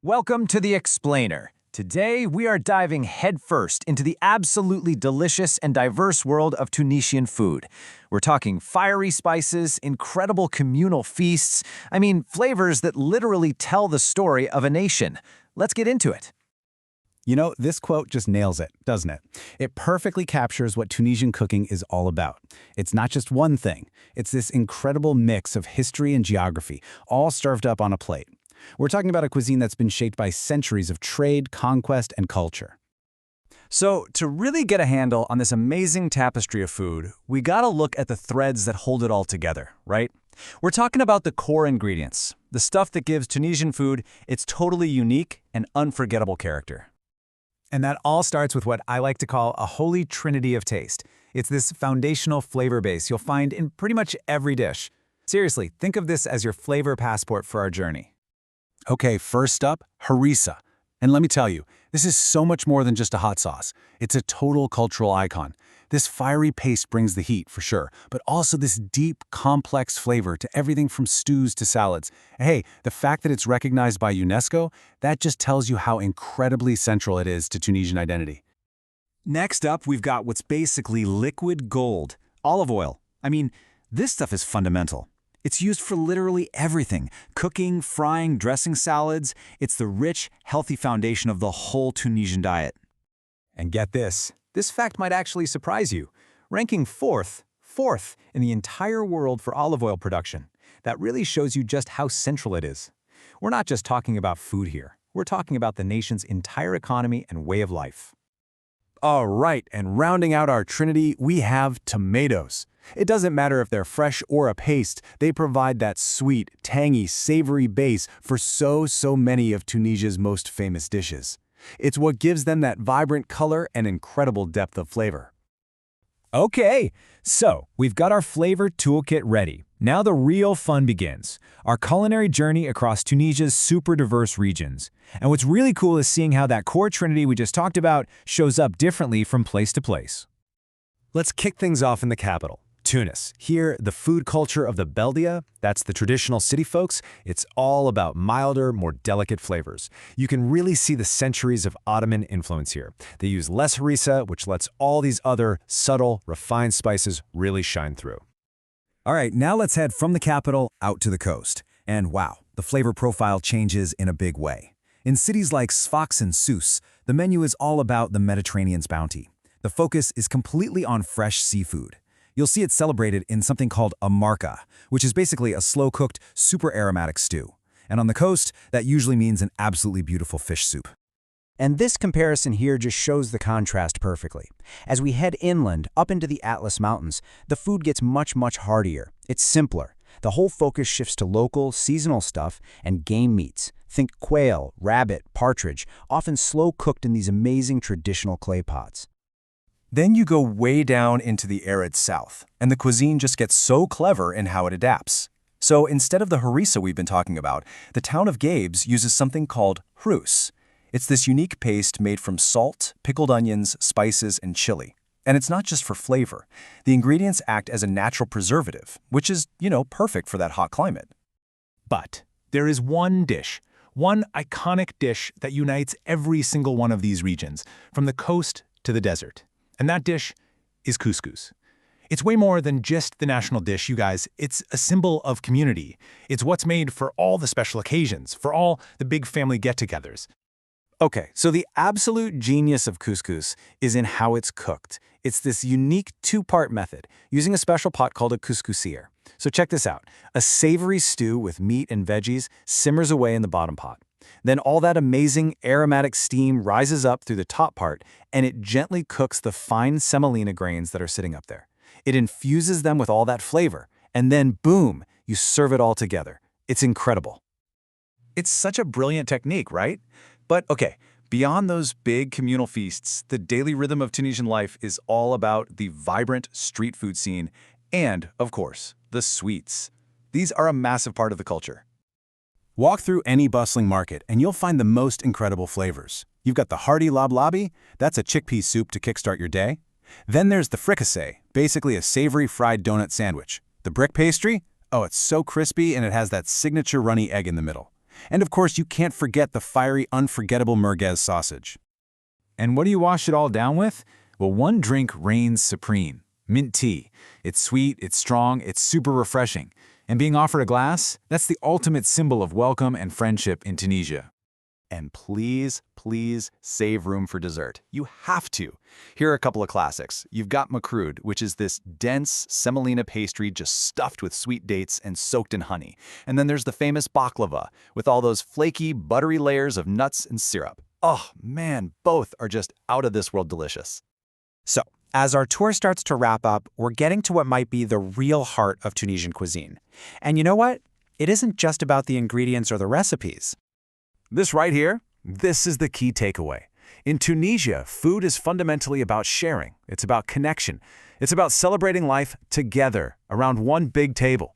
Welcome to The Explainer. Today, we are diving headfirst into the absolutely delicious and diverse world of Tunisian food. We're talking fiery spices, incredible communal feasts, flavors that literally tell the story of a nation. Let's get into it. This quote just nails it, doesn't it? It perfectly captures what Tunisian cooking is all about. It's not just one thing. It's this incredible mix of history and geography, all served up on a plate. We're talking about a cuisine that's been shaped by centuries of trade, conquest, and culture. So, to really get a handle on this amazing tapestry of food, we gotta look at the threads that hold it all together, right? We're talking about the core ingredients, the stuff that gives Tunisian food its totally unique and unforgettable character. And that all starts with what I like to call a holy trinity of taste. It's this foundational flavor base you'll find in pretty much every dish. Seriously, think of this as your flavor passport for our journey. Okay, first up, Harissa. And let me tell you, this is so much more than just a hot sauce. It's a total cultural icon. This fiery paste brings the heat, for sure, but also this deep, complex flavor to everything from stews to salads. Hey, the fact that it's recognized by UNESCO, that just tells you how incredibly central it is to Tunisian identity. Next up, we've got what's basically liquid gold, olive oil. This stuff is fundamental. It's used for literally everything, cooking, frying, dressing salads. It's the rich, healthy foundation of the whole Tunisian diet. And get this fact might actually surprise you. Ranking fourth in the entire world for olive oil production. That really shows you just how central it is. We're not just talking about food here. We're talking about the nation's entire economy and way of life. All right, and rounding out our trinity, we have tomatoes. It doesn't matter if they're fresh or a paste, they provide that sweet, tangy, savory base for so many of Tunisia's most famous dishes. It's what gives them that vibrant color and incredible depth of flavor. Okay, so we've got our flavor toolkit ready. Now the real fun begins. Our culinary journey across Tunisia's super diverse regions. And what's really cool is seeing how that core trinity we just talked about shows up differently from place to place. Let's kick things off in the capital, Tunis. Here, the food culture of the Beldia, that's the traditional city folks, it's all about milder, more delicate flavors. You can really see the centuries of Ottoman influence here. They use less harissa, which lets all these other subtle, refined spices really shine through. All right, now let's head from the capital out to the coast. And wow, the flavor profile changes in a big way. In cities like Sfax and Sousse, the menu is all about the Mediterranean's bounty. The focus is completely on fresh seafood. You'll see it celebrated in something called a marca, which is basically a slow-cooked, super aromatic stew. And on the coast, that usually means an absolutely beautiful fish soup. And this comparison here just shows the contrast perfectly. As we head inland, up into the Atlas Mountains, the food gets much heartier. It's simpler. The whole focus shifts to local, seasonal stuff and game meats. Think quail, rabbit, partridge, often slow-cooked in these amazing traditional clay pots. Then you go way down into the arid south, and the cuisine just gets so clever in how it adapts. So instead of the harissa we've been talking about, the town of Gabes uses something called hrous. It's this unique paste made from salt, pickled onions, spices, and chili. And it's not just for flavor. The ingredients act as a natural preservative, which is, perfect for that hot climate. But there is one dish, one iconic dish that unites every single one of these regions, from the coast to the desert. And that dish is couscous. It's way more than just the national dish, you guys. It's a symbol of community. It's what's made for all the special occasions, for all the big family get-togethers. Okay, so the absolute genius of couscous is in how it's cooked. It's this unique two-part method, using a special pot called a couscousier. So check this out. A savory stew with meat and veggies simmers away in the bottom pot. Then all that amazing aromatic steam rises up through the top part, and it gently cooks the fine semolina grains that are sitting up there. It infuses them with all that flavor, and then boom, you serve it all together. It's incredible. It's such a brilliant technique, right? But okay, beyond those big communal feasts, the daily rhythm of Tunisian life is all about the vibrant street food scene and, of course, the sweets. These are a massive part of the culture. Walk through any bustling market and you'll find the most incredible flavors. You've got the hearty lablabi, that's a chickpea soup to kickstart your day. Then there's the fricassee, basically a savory fried donut sandwich. The Brik pastry, oh, it's so crispy and it has that signature runny egg in the middle. And of course, you can't forget the fiery, unforgettable merguez sausage. And what do you wash it all down with? Well, one drink reigns supreme: mint tea. It's sweet, it's strong, it's super refreshing. And being offered a glass, that's the ultimate symbol of welcome and friendship in Tunisia. And please, please save room for dessert. You have to. Here are a couple of classics. You've got makrud, which is this dense semolina pastry just stuffed with sweet dates and soaked in honey. And then there's the famous baklava, with all those flaky, buttery layers of nuts and syrup. Oh man, both are just out of this world delicious. So, as our tour starts to wrap up, we're getting to what might be the real heart of Tunisian cuisine. And you know what? It isn't just about the ingredients or the recipes. This right here, this is the key takeaway. In Tunisia, food is fundamentally about sharing. It's about connection. It's about celebrating life together around one big table.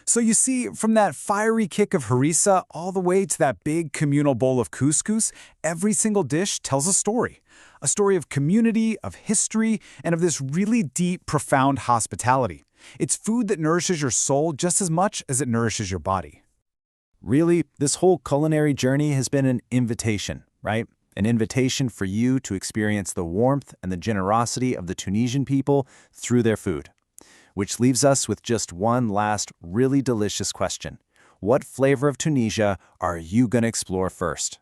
So you see, from that fiery kick of harissa all the way to that big communal bowl of couscous, every single dish tells a story. A story of community, of history, and of this really deep, profound hospitality. It's food that nourishes your soul just as much as it nourishes your body. Really, this whole culinary journey has been an invitation, right? An invitation for you to experience the warmth and the generosity of the Tunisian people through their food. Which leaves us with just one last really delicious question. What flavor of Tunisia are you going to explore first?